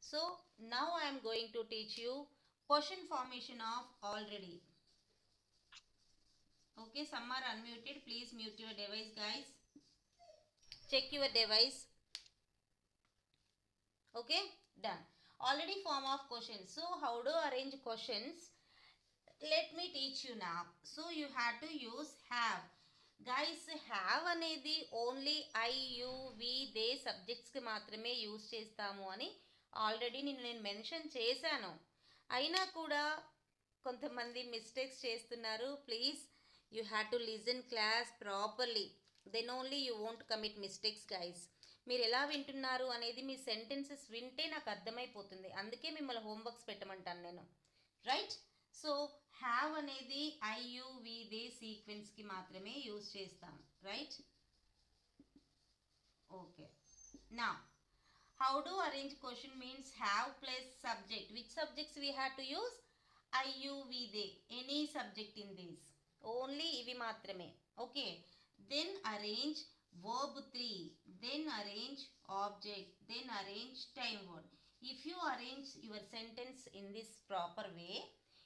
So now I am going to teach you question formation of already. Okay, some are unmuted. Please mute your device, guys. Check your device. Okay, done. Already form of questions. So how to arrange questions? Let me teach you now. So you have to use have. Guys, have అనేది only I you we they సబ్జెక్ట్స్కి మాత్రమే use చేస్తాము అని already నేను mention చేశాను. అయినా కూడా కొంతమంది మిస్టేక్స్ చేస్తున్నారు. Please you have to listen class properly, then only you won't commit mistakes guys. మీరు ఎలా వింటున్నారు అనేది మీ సెంటెన్సెస్ వింటే నాకు అర్థమైపోతుంది. అందుకే మిమ్మల్ని హోంవర్క్స్ పెట్టమంటాను నేను, రైట్? సో హ్యావ్ అనేది ఐ యూ వి దే సీక్వెన్స్కి మాత్రమే యూజ్ చేస్తాం, రైట్? ఓకే, నా how to arrange question means have plus subject. Which subjects we have to use? I, you, we, they. Any subject in this. Only ivi matrame. Okay. Then arrange verb 3. Then arrange object. Then arrange time word. If you arrange your sentence in this proper way,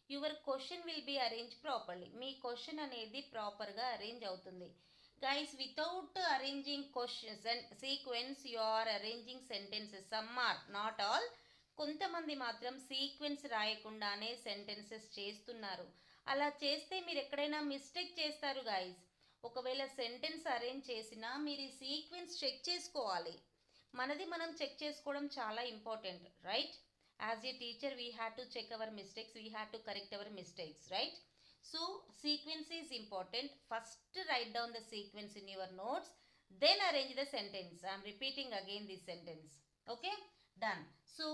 your question will be arranged properly. Me question అనేది ప్రాపర్గా arrange అవుతుంది. Guys, without arranging questions and sequence, you are arranging sentences. Some are, not all. కొంతమంది మాత్రం sequence రాయకుండానే sentences చేస్తున్నారు. అలా చేస్తే మీరు ఎక్కడైనా మిస్టేక్ చేస్తారు గాయస్. ఒకవేళ సెంటెన్స్ అరేంజ్ చేసినా మీరు ఈ సీక్వెన్స్ చెక్ చేసుకోవాలి. మనది మనం చెక్ చేసుకోవడం చాలా important, right? As a teacher we have to check our mistakes, we have to correct our mistakes, right? So sequence is important. First write down the sequence in your notes, then arrange the sentence. I am repeating again this sentence. Okay, done. So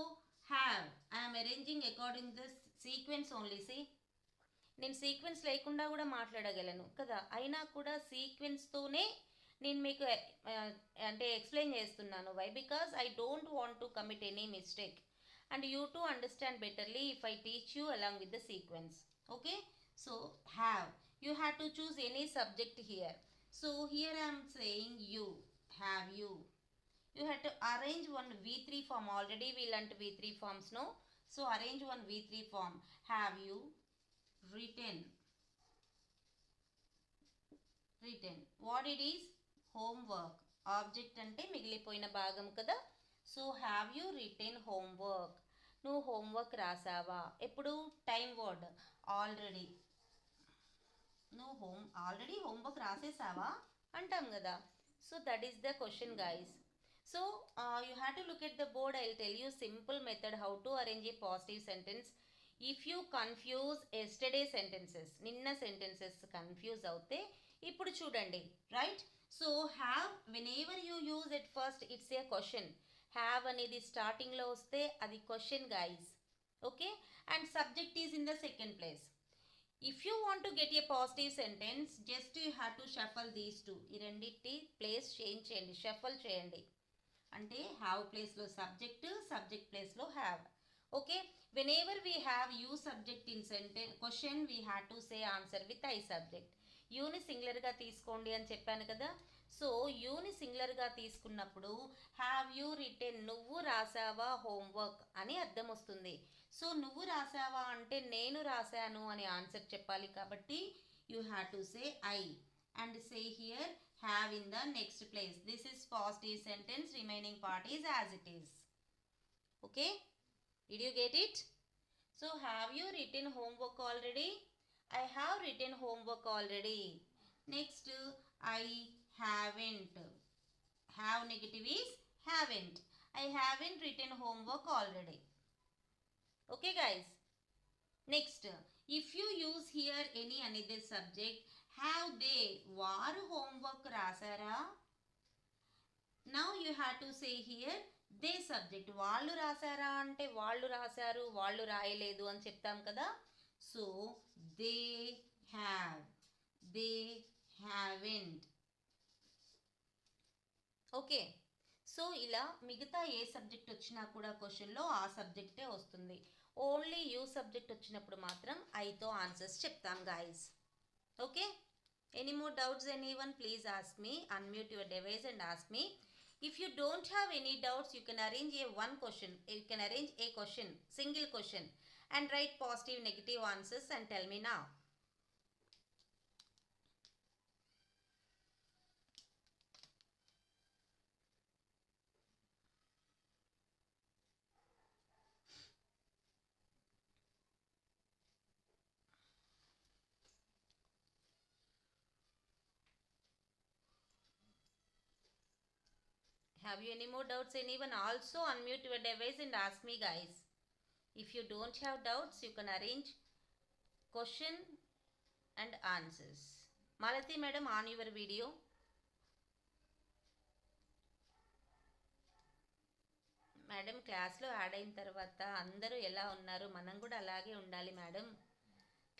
have, I am arranging according to the sequence only. See, నేను sequence లేకుండా కూడా మాట్లాడగలను కదా, అయినా కూడా సీక్వెన్స్తోనే నేను మీకు అంటే ఎక్స్ప్లెయిన్ చేస్తున్నాను. Why? Because I don't want to commit any mistake and you to understand betterly if I teach you along with the sequence. Okay, so have, you have to choose any subject here. So here I am saying you, have you. You have to arrange one V3 form. Already we learnt V3 forms, no? So arrange one V3 form. Have you written? Written. What it is? Homework. Object ante మిగిలిపోయిన భాగం కదా. So have you written homework? నువ్వు homework రాసావా? ఎప్పుడు? Time word already. నువ్వు already homework రాసేసావా అంటాం కదా. So that is the question guys. So you have to look at the board. I will tell you simple method how to arrange A positive sentence. If you confuse yesterday sentences, నిన్న sentences confuse అవుతే ఇప్పుడు చూడండి, right? So have when ever you use at first it's a question. Have అనేది స్టార్టింగ్లో వస్తే అది question guys. Okay, and subject is in the second place. If you want to get a positive sentence, just you have to shuffle these two. ఈ రెండింటి place change చేయండి, shuffle చేయండి. అంటే have ప్లేస్లో సబ్జెక్ట్, సబ్జెక్ట్ ప్లేస్లో have. Okay, whenever we have you subject in sentence question we have to say answer with I subject. యూని సింగులర్గా తీసుకోండి అని చెప్పాను కదా. సో యూని సింగులర్గా తీసుకున్నప్పుడు హ్యావ్ యూ రిటెన్, నువ్వు రాసావా హోంవర్క్ అని అర్థం వస్తుంది. సో నువ్వు రాసావా అంటే నేను రాశాను అని ఆన్సర్ చెప్పాలి. కాబట్టి you have to say I and say here have in the next place. This is positive sentence, remaining part is as it is. Okay, did you get it? So have you written homework already? I have written homework already. Next, I haven't. Have negative is haven't. I haven't written homework already. Okay guys. Next, if you use here any another subject, have they వారు homework రాసారా? Now you have to say here they subject. వాళ్ళు రాసారా అంటే వాళ్ళు రాశారు, వాళ్ళు రాయలేదు అని చెప్తాం కదా. So they have, they haven't. Okay, so ఇలా మిగతా ఏ సబ్జెక్ట్ వచ్చినా కూడా క్వశ్చన్లో ఆ సబ్జెక్టే వస్తుంది. ఓన్లీ యూ సబ్జెక్ట్ వచ్చినప్పుడు మాత్రం ఐతో ఆన్సర్స్ చెప్తాం guys. Okay, any more doubts any one please ask me. Unmute your device and ask me. If you don't have any doubts, you can arrange a question, single question, and write positive, negative answers and tell me now. Have you any more doubts? Anyone? Also unmute your device and ask me, guys. If you don't have doubts, you can arrange question and answers. Malati madam, on your video. Madam క్లాస్లో add అయిన తర్వాత అందరూ ఎలా ఉన్నారు, మనం కూడా అలాగే ఉండాలి మేడం.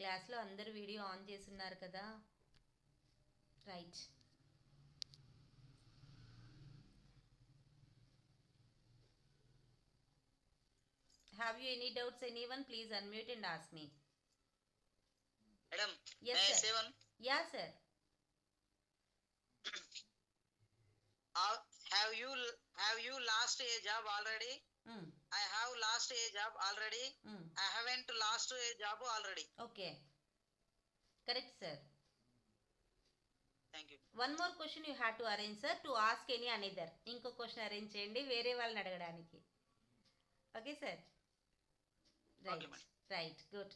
క్లాస్లో అందరూ వీడియో ఆన్ చేసి ఉన్నారు కదా. Right. Have you any doubts? Anyone? Please unmute and ask me. Madam, yes, may sir. I say one? Yeah, sir. Have you lost a job already? I have lost a job already. I haven't lost a job already. Okay. Correct, sir. Thank you. One more question you have to arrange, sir, to ask any another. ఇంకో question arrange చేయండి వేరే వాళ్ళని అడగడానికి. Okay sir. Right. Okay, madam. Right, good.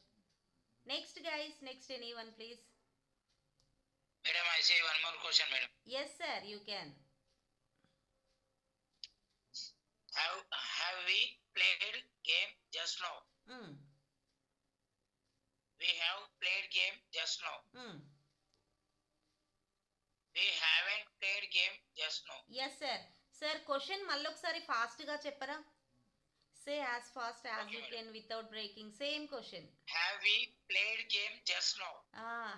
Next guys, next anyone please. Madam, I say one more question, madam. Yes, sir, you can. Have we played game just now? We have played game just now. We haven't played game just now. Yes, sir. Sir, question మళ్ళీ ఒకసారి ఫాస్ట్గా చెప్పరా? Say as fast as Okay, you madam. can without breaking. Same question. Have we played game just now?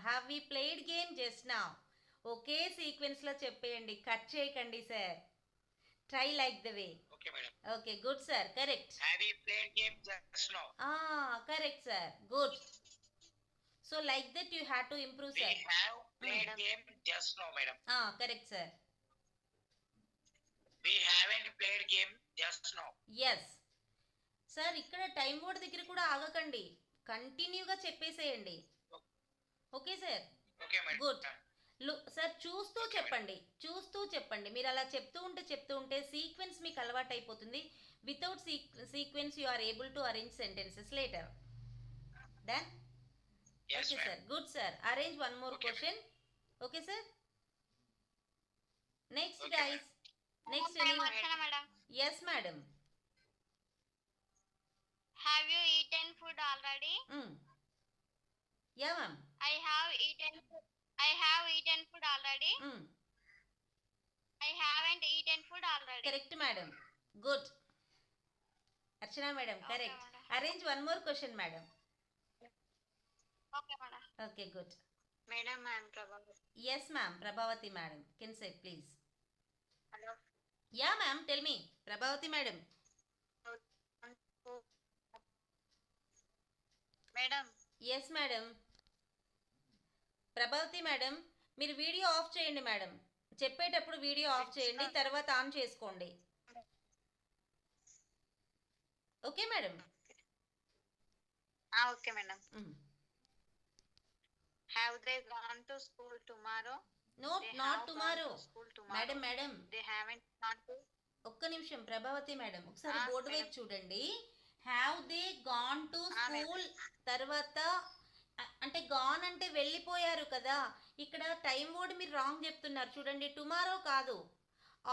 Have we played game just now? ఒకే సీక్వెన్స్లో చెప్పేయండి, cut చేయకండి sir. Try like the way. Okay, madam. Okay, good sir, correct. Have we played game just now? Correct sir, good. So like that you have to improve We sir. have played Madam. game just now, madam. Correct sir. We haven't played game just now. Yes sir, ఇక్కడ time board దగ్గర కూడా ఆగకండి, కంటిన్యూగా చెప్పేసేయండి. Okay sir, Okay, madam. Good. Sir చూస్తూ చెప్పండి, చూస్తూ చెప్పండి. మీరు అలా చెప్తూ ఉంటే సీక్వెన్స్ మీకు అలవాటు అయిపోతుంది. Without sequence you are able to arrange sentences later. Done? Yes, okay madam. Sir, good sir. Arrange one more Okay, question. Okay sir. Next Okay, guys, next Madam, yes madam. have you eaten food already? Yeah ma'am. I have eaten food already. I haven't eaten food already. Correct madam, good. Archana madam, Okay, correct. madam. Arrange one more question madam. Okay, madam. Okay, good. Madam, I am Prabhavati. Yes ma'am, Prabhavati madam. Can say please. Hello. Yeah ma'am, tell me. Prabhavati madam. Madam, yes madam. Prabhavati madam, మీరు video off చేయండి madam. చెప్పేటప్పుడు video off చేయండి, తర్వాత on చేసుకోండి. Okay madam. okay, madam. Have they gone to school tomorrow? Not They not have tomorrow. gone to school tomorrow. Madam madam, They haven't gone to. ఒక్క నిమిషం Prabhavati madam, ఒకసారి Ah, board madam. వైపు చూడండి. Have they gone to Ah, madam. School తర్వాత అంటే gone అంటే వెళ్ళిపోయారు కదా. ఇక్కడ టైం వర్డ్ మీరు రాంగ్ చెప్తున్నారు చూడండి. టుమారో కాదు,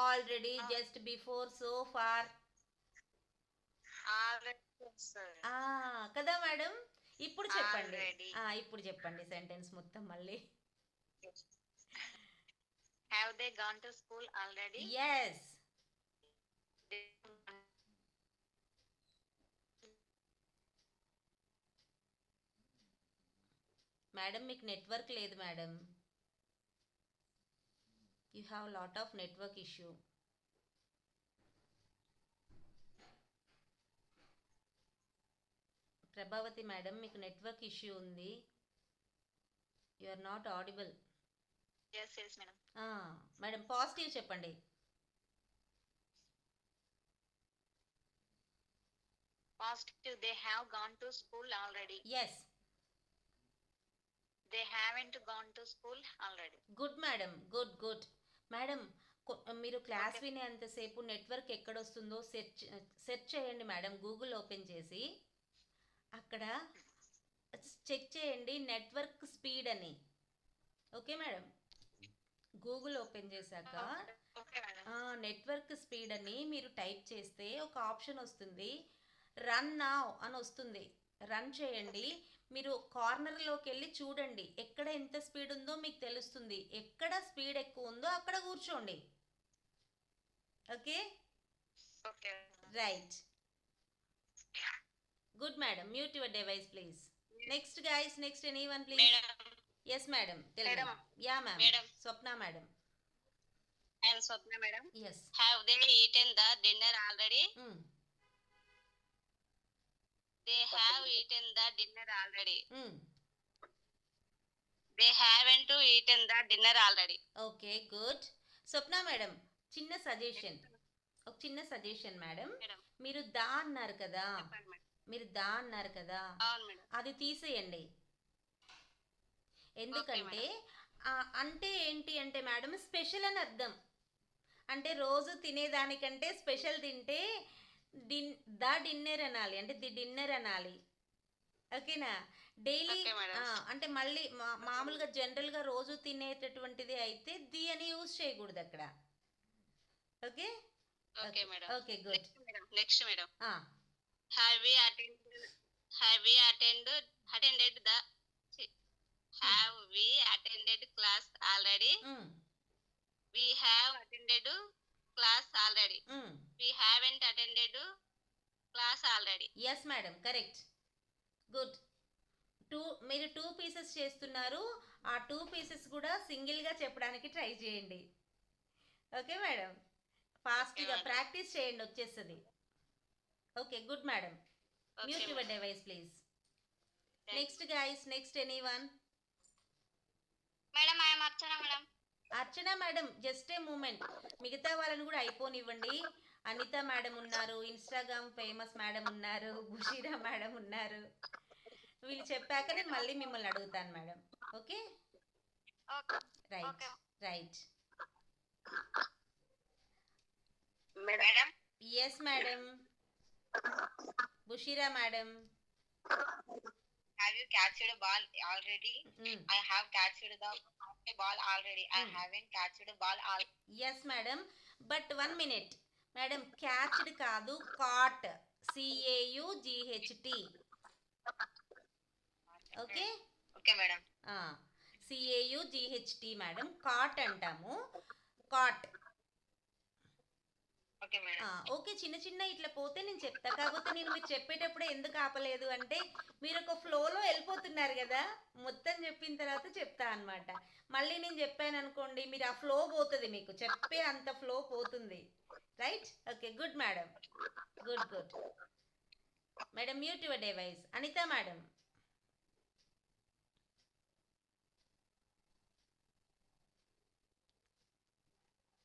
already, just before, so far. Already, sir. కదా మేడం. ఇప్పుడు చెప్పండి. Already. ఇప్పుడు చెప్పండి సెంటెన్స్ మొత్తం మళ్ళీ. Have they gone to school already? Yes. Madam, మీకు నెట్వర్క్ లేదు madam. You have lot of network issue. Prabhavati madam, మీకు నెట్వర్క్ ఇష్యూ ఉంది. You are not audible. Yes, yes, madam. Madam, positive చెప్పండి. asked if they have gone to school already. Yes. They haven't gone to school already. Good madam, good good madam. మీరు class వినేంతసేపు network ఎక్కడొస్తుందో search చేయండి madam. Google open చేసి అక్కడ check చేయండి network speed అని. Okay madam, Google open చేశాక Okay, madam. Network speed అని మీరు type చేస్తే ఒక ఆప్షన్ వస్తుంది, రన్ నౌ అని వస్తుంది. రన్ చేయండి. మీరు కార్నర్లోకి వెళ్ళి చూడండి ఎక్కడ ఎంత స్పీడ్ ఉందో మీకు తెలుస్తుంది. ఎక్కడ స్పీడ్ ఎక్కువ ఉందో అక్కడ కూర్చోండి. Okay Okay. Right, good madam. Mute your device please. Next guys, next anyone please. Madam, yes madam, tell me. Madam. Yeah ma'am. Madam. Swapna madam. I am Swapna, madam. Yes. Have they eaten the dinner already? They have eaten the dinner already. They haven't eaten the dinner already. Okay good. Swapna madam, చిన్న suggestion, ఒక చిన్న suggestion madam. Madam. మీరు దా అన్నారు కదా, చెప్పండి madam. మీరు దా అన్నారు కదా, అవును మేడం. అది తీసేయండి. ఎందుకంటే అంటే ఏంటి అంటే మేడం, స్పెషల్ అని అర్థం. అంటే రోజు తినేదానికంటే స్పెషల్ తింటే ద డిన్నర్ అనాలి, అంటే ది డిన్నర్ అనాలి. ఓకేనా? Daily Okay, madam. అంటే మళ్ళీ మామూలుగా జనరల్గా రోజు తినేటటువంటిది అయితే ది అని యూజ్ చేయకూడదు అక్కడ. Okay Okay, madam. Okay good. Next, madam. Have we attended the have we attended class already? We have attended class already. We haven't attended class already. Yes madam, correct, good. మీరు 2 pieces చేస్తున్నారు. ఆ 2 pieces కూడా సింగిల్గా చెప్పడానికి try చేయండి. Okay madam, ఫాస్ట్గా madam. Practice చేయండి, వచ్చేస్తుంది. Okay good madam. Okay, mute your madam. Device please. Thank next guys, next anyone. Madam, I am Archana, madam. Archana madam, just a moment. మిగతా వాళ్ళని కూడా అయిపోనివ్వండి. అనిత మేడం ఉన్నారు, ఇన్స్టాగ్రామ్ ఫేమస్ మేడం ఉన్నారు, Bushira madam ఉన్నారు. వీళ్ళు చెప్పాక నేను మళ్ళీ మిమ్మల్ని అడుగుతాను madam. Okay Okay. Right Okay. Right. Madam. Yes madam. Bushira madam. Have you catched a ball already? I have catched the ball already. I haven't catched the ball already. Yes madam, but 1 minute madam. Catched కాదు, caught, CAUGHT. Okay Okay, madam. CAUGHT madam, caught అంటాము, caught. Okay, madam. Okay, చిన్న చిన్న ఇట్లా పోతే నేను చెప్తా. కాకపోతే నేను మీరు చెప్పేటప్పుడే ఎందుకు ఆపలేదు అంటే మీరు ఒక ఫ్లోలో వెళ్ళిపోతున్నారు కదా, మొత్తం చెప్పిన తర్వాత చెప్తా అన్నమాట. మళ్ళీ నేను చెప్పాను అనుకోండి, మీరు ఆ ఫ్లో పోతుంది, మీకు చెప్పే అంత ఫ్లో పోతుంది. Right? Okay good madam, good good madam. Mute your device. Anitha madam.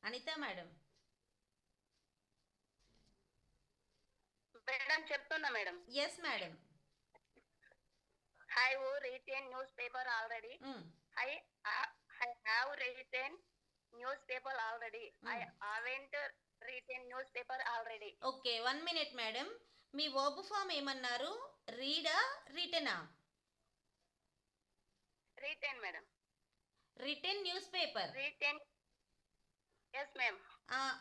Anitha madam. Madam, చెప్తున్నా madam. Yes madam. I have written newspaper already. I have written newspaper already. I haven't written newspaper already. Okay 1 minute madam. మీ verb form ఏమన్నారు? రీడా, రిటనా? Written, madam. Written newspaper. Written. Yes, ma'am.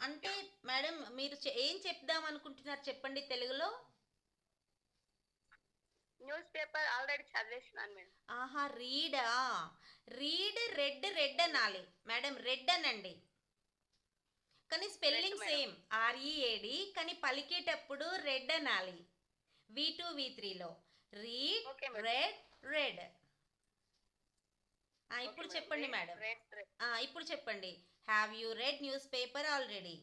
అంటే madam మీరు ఏం చెప్దాం అనుకుంటున్నారు చెప్పండి తెలుగులో. న్యూస్ పేపర్ ఆల్రెడీ చదివేసినాను మేడం. ఆహా, రీడా. రీడ్, రెడ్, రెడ్ అనాలి మేడం, రెడ్ అనండి. కానీ స్పెల్లింగ్ సేమ్, READ, కానీ పలికేటప్పుడు రెడ్ అనాలి. V2 V3లో read, Okay, madam. Red, red. ఇప్పుడు Okay, చెప్పండి madam. మేడం. Red. ఇప్పుడు చెప్పండి. Have you read newspaper already?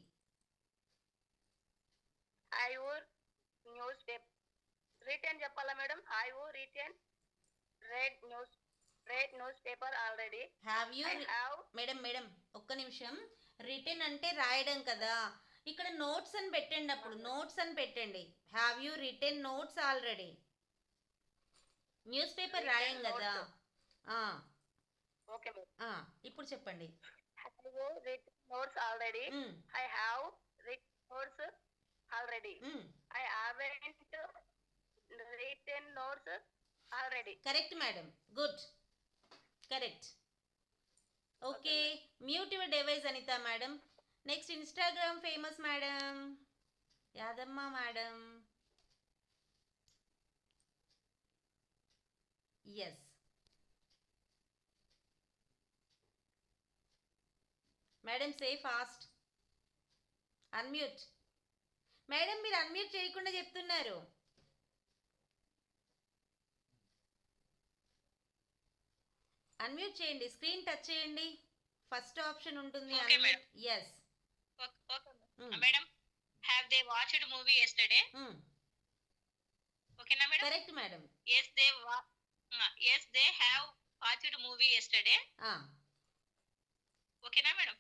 I have newspaper written చెప్పాలా madam? I have written read newspaper already. Have you I have. Madam madam ఒక్క నిమిషం. Return అంటే రాయడం కదా, ఇక్కడ నోట్స్ అని పెట్టండి. అప్పుడు నోట్స్ అని పెట్టండి. Have you written notes already? Newspaper రాయం కదా. Okay madam. ఇప్పుడు చెప్పండి. Have you written notes already? I have written notes already. I haven't written notes already. Correct, madam. Good. Correct. Okay. Mute your device, Anita madam. Next, Instagram famous madam. Yadamma madam. Yes. Madam, say fast. Unmute. Madam, మీరు unmute చేయకుండా చెప్తున్నారు. Unmute చేయండి, screen touch చేయండి, first option ఉంటుంది. yes. Okay madam. Have they watched movie yesterday? Okay na madam? Correct madam. Yes they have watched movie yesterday. Okay na madam?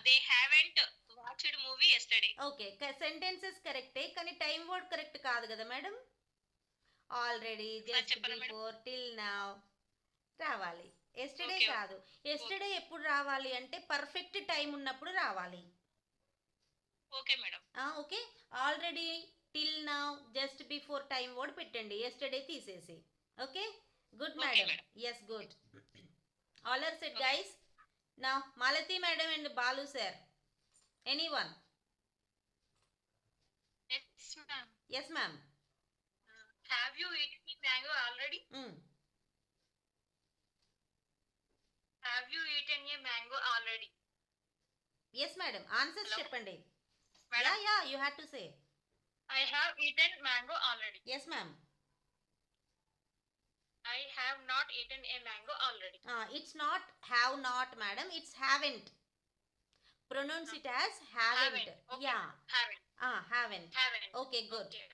They haven't watched movie yesterday. Okay, sentences correct కానీ time word correct కాదు కదా మేడం. Already, just before, till now రావాలి. Yesterday కాదు. Yesterday ఎప్పుడు రావాలి అంటే perfect time ఉన్నప్పుడు రావాలి. Okay madam. Okay, already, till now, just before time word పెట్టండి, ఎస్టర్డే తీసేసి. Okay, good madam. Yes, good. All are set guys. Now, Malati madam and Balu sir. Anyone? Yes ma'am. Yes ma'am. Have you eaten mango already? Have you eaten a mango already? Yes madam. Answers cheppandi. Madam? Yeah, you had to say. I have eaten mango already. Yes ma'am. I have not eaten a mango already. It's not have not madam, it's haven't. Pronounce it as haven't. Okay. Yeah. Haven't. Haven't. Haven't. Okay, good. Okay.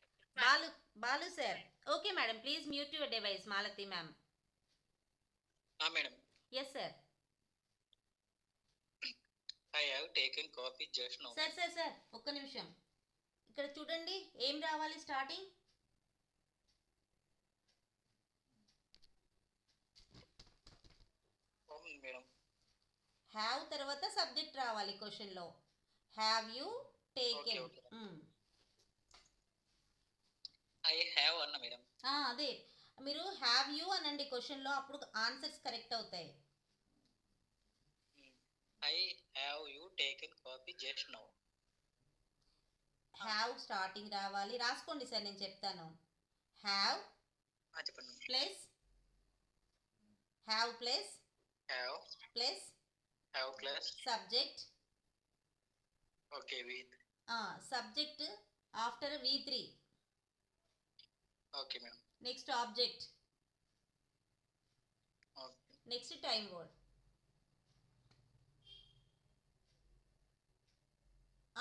Balu sir. Okay madam, please mute your device. Malati ma'am. Madam. Yes sir. I have taken coffee just now. Sir. ఒక్క నిమిషం. ఇక్కడ చూడండి, ఏం రావాలి starting? Madam, have తర్వాత subject రావాలి question లో. Have you taken. I have అన్న మేడం. అదే, మీరు హ్యావ్ యూ అనండి క్వశ్చన్ లో, అప్పుడు ఆన్సర్స్ కరెక్ట్ అవుతాయి. I have you taken coffee just now. Have starting రావాలి. రాసుకోండి సార్, నేను చెప్తాను. Have plus have plus subject. Okay, with subject after V3. Okay madam. Next object. Okay. Next time word.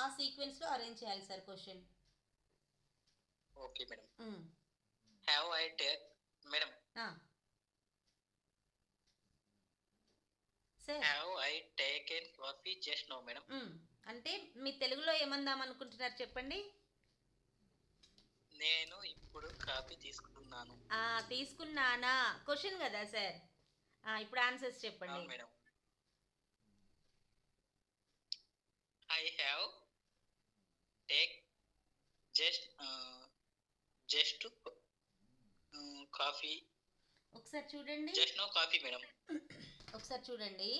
ఆ sequence లో arrange చేయాలి sir question. Okay madam. Have I take madam. Sir, have I taken coffee just now madam. అంటే మీ తెలుగులో ఏమందాం అనుకుంటున్నారు చెప్పండి. నేను ఇప్పుడు coffee తీసుకున్నాను. తీసుకున్నానా క్వశ్చన్ కదా సార్. ఇప్పుడు ఆన్సర్స్ చెప్పండి madam. I have take just coffee. ఒకసారి చూడండి, జస్ట్ నో కాఫీ మేడం. ఒకసారి చూడండి.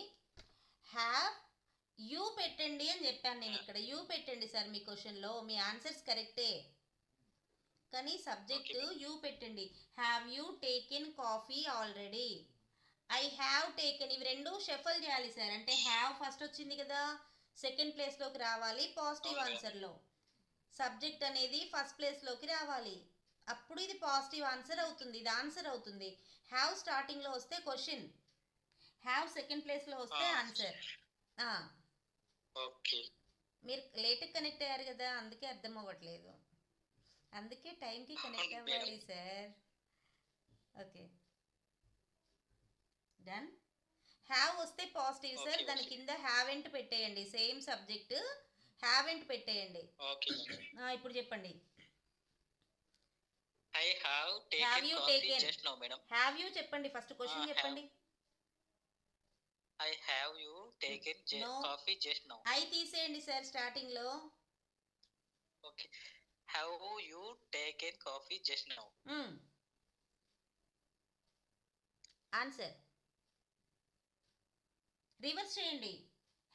హ్యావ్ యూ పెట్టండి అని చెప్పాను నేను. ఇక్కడ యూ పెట్టండి సార్ మీ క్వశ్చన్లో. మీ ఆన్సర్స్ కరెక్టే, కానీ సబ్జెక్ట్ యూ పెట్టండి. Have you taken coffee already, I have taken, ఇవి రెండు షఫల్ చేయాలి సార్. అంటే హ్యావ్ ఫస్ట్ వచ్చింది కదా, సెకండ్ ప్లేస్లోకి రావాలి పాజిటివ్ ఆన్సర్లో. సబ్జెక్ట్ అనేది ఫస్ట్ ప్లేస్లోకి రావాలి, అప్పుడు ఇది పాజిటివ్ ఆన్సర్ అవుతుంది, ఇది ఆన్సర్ అవుతుంది. హ్యావ్ స్టార్టింగ్లో వస్తే క్వశ్చన్, హ్యావ్ సెకండ్ ప్లేస్లో వస్తే ఆన్సర్. ఓకే, మీరు లేట్గా కనెక్ట్ అయ్యారు కదా, అందుకే అర్థం అవ్వట్లేదు. అందుకే టైంకి కనెక్ట్ అవ్వాలి సార్. Okay, done. హ్యావ్ వస్తే పాజిటివ్ సార్, దాని కింద హ్యావెంట్ పెట్టేయండి. సేమ్ సబ్జెక్ట్ హ్యావెంట్ పెట్టేయండి. ఇప్పుడు చెప్పండి. I have Have taken you coffee taken? just now, madam. Have you చెప్పండి, ఫస్ట్ క్వశ్చన్ have. చెప్పండి. I have you taken No. coffee just now. I తీసేయండి సార్ స్టార్టింగ్లో. Okay. Have you taken coffee just now? Answer reverse చేయండి.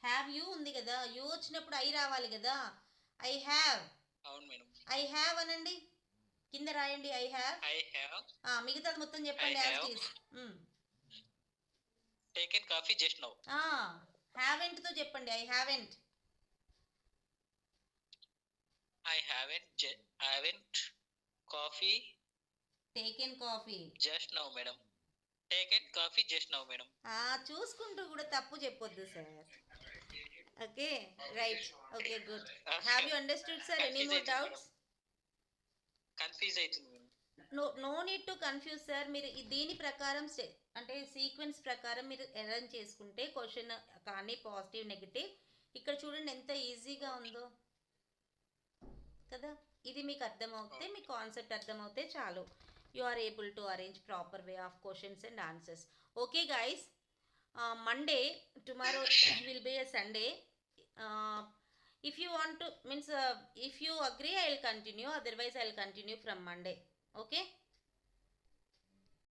Have you ఉంది కదా, you వచ్చినప్పుడు I రావాలి కదా. I have. అవును మేడం. ఐ హ్యావ్ అనండి, కింద రాయండి ఐ హ్యావ్. I have మిగతాది మొత్తం చెప్పండి I as have. It is. taken coffee just now. Haven't తో చెప్పండి, I haven't. I haven't coffee taken coffee just now, madam. Taken coffee just now, madam. చూసుకుంటూ కూడా తప్పు చెప్పొద్దు sir. Okay right. Okay good. Have you understood sir? Any more doubts? Confuse అవుతుంది madam. No need to confuse sir. మీరు దీని ప్రకారం అంటే sequence ప్రకారం మీరు అరేంజ్ చేసుకుంటే క్వశ్చన్ కానీ పాజిటివ్ నెగిటివ్ ఇక్కడ చూడండి ఎంత ఈజీగా ఉందో కదా. ఇది మీకు అర్థమవుతే, మీ కాన్సెప్ట్ అర్థమవుతే చాలు. You are able to arrange proper way of questions and answers. Okay guys, Monday tomorrow will be a Sunday. if you want to means if you agree I will continue, otherwise I will continue from Monday. Okay.